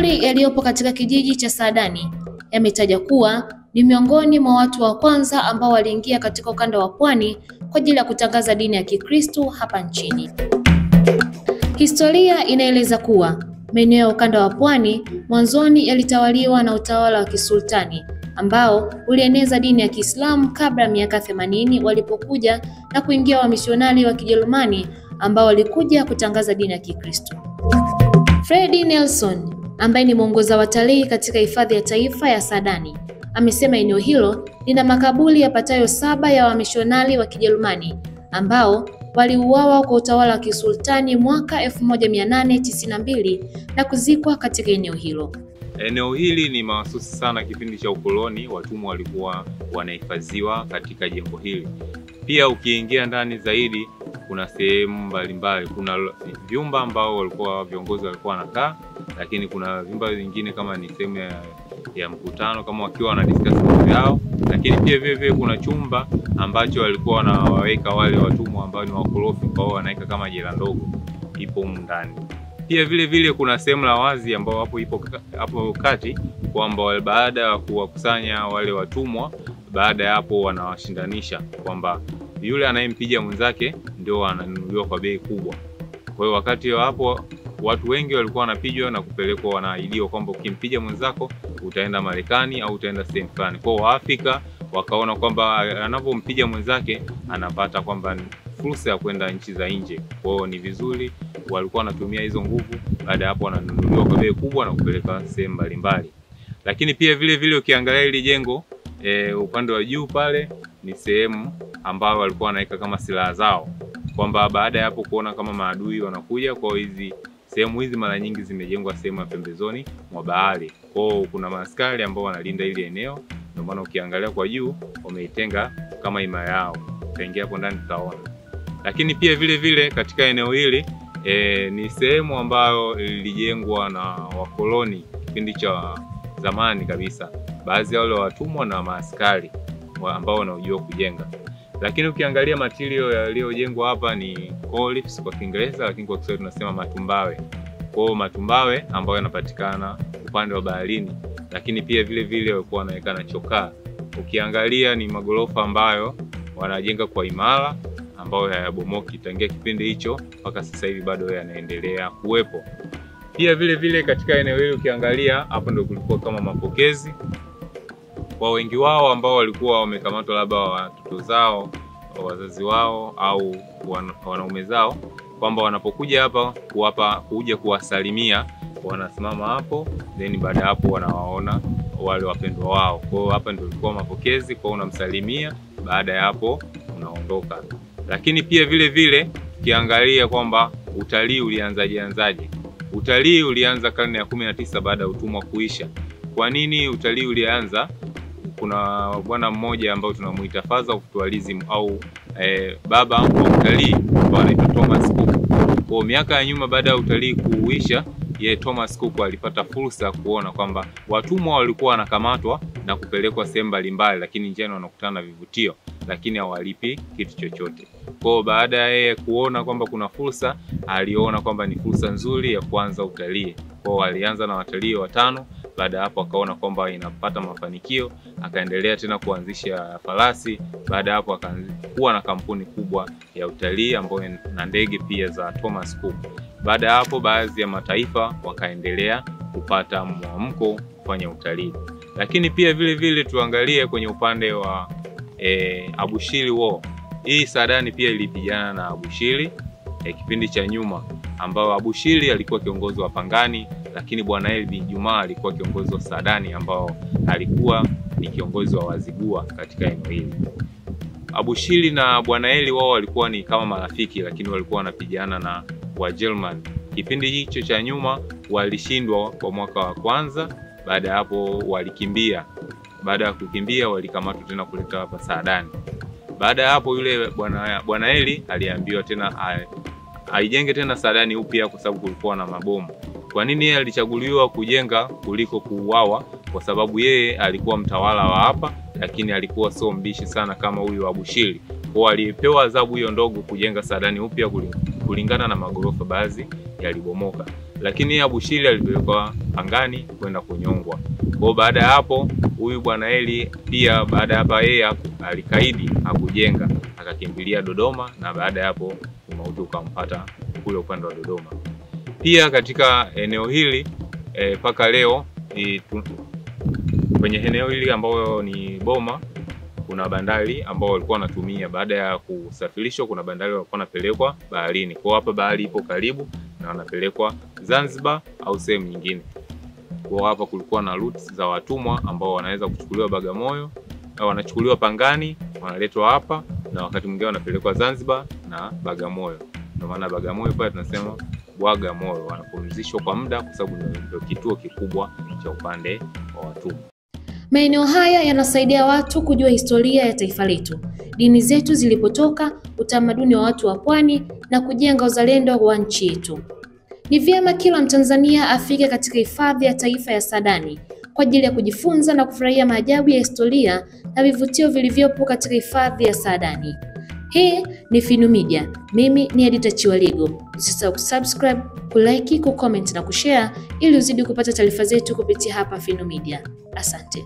makaburi yaliyopo katika kijiji cha Saadani yametaja kuwa ni miongoni mwa watu wa kwanza ambao waliingia katika ukanda wa Pwani kwa ajili ya kutangaza dini ya Kikristo hapa nchini. Historia inaeleza kuwa maeneo ya ukanda wa Pwani mwanzoni yalitawaliwa na utawala wa kisultani ambao ulieneza dini ya Kiislamu kabla ya miaka 80 walipokuja na kuingia wamisionari wa Kijerumani ambao walikuja kutangaza dini ya Kikristo. Freddy Nelson ambaye ni mwongoza watalii katika hifadhi ya taifa ya Saadani amesema eneo hilo lina makaburi yapatayo 7 ya wamisionari wa Kijerumani ambao waliuawa kwa utawala wa kisultani mwaka 1892 na kuzikwa katika eneo hilo. Eneo hili ni mahususi sana kipindi cha ukoloni, watumwa walikuwa wanahifadhiwa katika jengo hili. Pia ukiingia ndani zaidi kuna sehemu mbalimbali, kuna vyumba ambao walikuwa viongozi walikuwa wanakaa, lakini kuna vyumba vingine kama ni sehemu ya mkutano kama wakiwa wana discuss mambo yao, lakini pia vile kuna chumba ambacho walikuwa wanawaweka wale watumwa ambao ni wakorofi, kwa wanaweka kama jela ndogo ipo ndani. Pia vile kuna sehemu la wazi ambao hapo kati, kwamba baada ya kuwakusanya wale watumwa, baada ya hapo wanawashindanisha kwamba yule anayempiga mwenzake ndio ananunuliwa kwa bei kubwa. Kwa hiyo wakati hapo watu wengi walikuwa wanapigwa na kupelekwa, wanaahidiwa kwamba ukimpiga mwenzako utaenda Marekani au utaenda sehemu fulani. Kwa Waafrika wakaona kwamba anapompiga mwenzake anapata kwamba fursa ya kwenda nchi za nje. Kwa hiyo ni vizuri walikuwa wanatumia hizo nguvu, baada hapo wananunuliwa kwa bei kubwa na kupeleka sehemu mbalimbali. Lakini pia vile ukiangalia hili jengo upande wa juu pale ni sehemu ambao walikuwa wanaweka kama silaha zao, kwamba baada ya hapo kuona kama maadui wanakuja, kwa hizi sehemu hizi mara nyingi zimejengwa sehemu ya pembezoni mwa bahari. Kwa kuna maaskari ambao wanalinda ile eneo, ndio maana ukiangalia kwa juu wameitenga kama himaya yao. Utaingia hapo ndani tutaona. Lakini pia vile katika eneo hili ni sehemu ambayo ilijengwa na wakoloni kipindi cha zamani kabisa, baadhi ya wale watumwa na maaskari ambao wanaojua kujenga. Lakini ukiangalia material yaliyojengwa hapa ni cliffs kwa Kiingereza, lakini kwa Kiswahili tunasema matumbawe. Kwa matumbawe ambayo yanapatikana upande wa baharini, lakini pia vile walikuwa wanaweka chokaa. Ukiangalia ni magorofa ambayo wanajenga kwa imara, ambayo hayabomoki tangia kipindi hicho mpaka sasa hivi bado yanaendelea kuwepo. Pia vile katika eneo hili ukiangalia hapo ndio kulikuwa kama mapokezi kwa wengi wao ambao walikuwa wamekamatwa, labda watoto zao, wazazi wao au wanaume zao, kwamba wanapokuja hapa kuja kuwasalimia wanasimama hapo, then baada hapo wanawaona wale wapendwa wao. Kwa hiyo hapa ndio ilikuwa mapokezi, kwa unamsalimia, baada ya hapo unaondoka. Lakini pia vile kiangalia kwamba utalii ulianzaje. Utalii ulianza karne ya 19 baada ya utumwa kuisha. Kwa nini utalii ulianza? Kuna bwana mmoja ambao tunamuita father of tourism au baba wa utalii, ambaye anaitwa Thomas Cook. Kwa miaka ya nyuma baada ya utalii kuisha, Thomas Cook alipata fursa kuona kwamba watumwa walikuwa wanakamatwa na kupelekwa sehemu mbalimbali, lakini njiani wanakutana na vivutio, lakini hawalipi kitu chochote. Kwa baada ya yeye kuona kwamba kuna fursa, aliona kwamba ni fursa nzuri ya kuanza utalii. Kwa alianza na watalii 5, baada hapo akaona kwamba inapata mafanikio, akaendelea tena kuanzisha farasi. Baada hapo akakuwa na kampuni kubwa ya utalii ambayo na ndege pia za Thomas Cook. Baada hapo baadhi ya mataifa wakaendelea kupata mwamko kufanya utalii. Lakini pia vile tuangalie kwenye upande wa Abushiri War. Hii Saadani pia ilipigana na Abushiri kipindi cha nyuma, ambao Abushiri alikuwa kiongozi wa Pangani, lakini Bwana Eli bin Juma alikuwa kiongozi wa Saadani, ambao alikuwa ni kiongozi wa Wazigua katika eneo hili. Abushiri na Bwana Eli wao walikuwa ni kama marafiki, lakini walikuwa wanapigana na Wajerumani. Kipindi hicho cha nyuma walishindwa kwa mwaka wa kwanza, baada hapo walikimbia. Baada ya kukimbia walikamatwa tena kuleta hapa Saadani. Baada ya hapo yule Bwana Eli aliambiwa tena aijenge tena Saadani upya kwa sababu kulikuwa na mabomu. Kwa nini yeye alichaguliwa kujenga kuliko kuuawa? Kwa sababu yeye alikuwa mtawala wa hapa, lakini alikuwa sio mbishi sana kama huyu Abushiri. Kwa alipewa adhabu hiyo ndogo kujenga Saadani upya kulingana na magorofa baadhi yalibomoka. lakini Abushiri alipelekwa Pangani kwenda kunyongwa. Kwa baada ya hapo huyu bwana Eli pia baada ya hapa yeye alikaidi hakujenga, akakimbilia Dodoma, na baada ya hapo mauti ukampata kule upande wa Dodoma. Pia katika eneo hili paka leo kwenye eneo hili ambao ni Boma kuna bandari ambao walikuwa wanatumia baada ya kusafirishwa. Kuna bandari walikuwa wanapelekwa baharini. Kwa hapa bahari ipo karibu na wanapelekwa Zanzibar au sehemu nyingine. Kwa hapa kulikuwa na routes za watumwa ambao wanaweza kuchukuliwa Bagamoyo au wanachukuliwa Pangani, wanaletwa hapa, na wakati mwingine wanapelekwa Zanzibar na Bagamoyo. Ndio maana Bagamoyo pale tunasema Bwagamoyo, wanapumzishwa kwa muda kwa sababu ndio kituo kikubwa cha upande wa watumwa. Maeneo haya yanasaidia watu kujua historia ya taifa letu, dini zetu zilipotoka, utamaduni wa watu wa pwani na kujenga uzalendo wa nchi yetu. Ni vyema kila Mtanzania afike katika hifadhi ya taifa ya Saadani kwa ajili ya kujifunza na kufurahia maajabu ya historia na vivutio vilivyopo katika hifadhi ya Saadani. Hii ni Finu Media. Mimi ni Edita Chiwaligo. Usisahau kusubscribe, kulike, kucomment na kushare ili uzidi kupata taarifa zetu kupitia hapa Finu Media. Asante.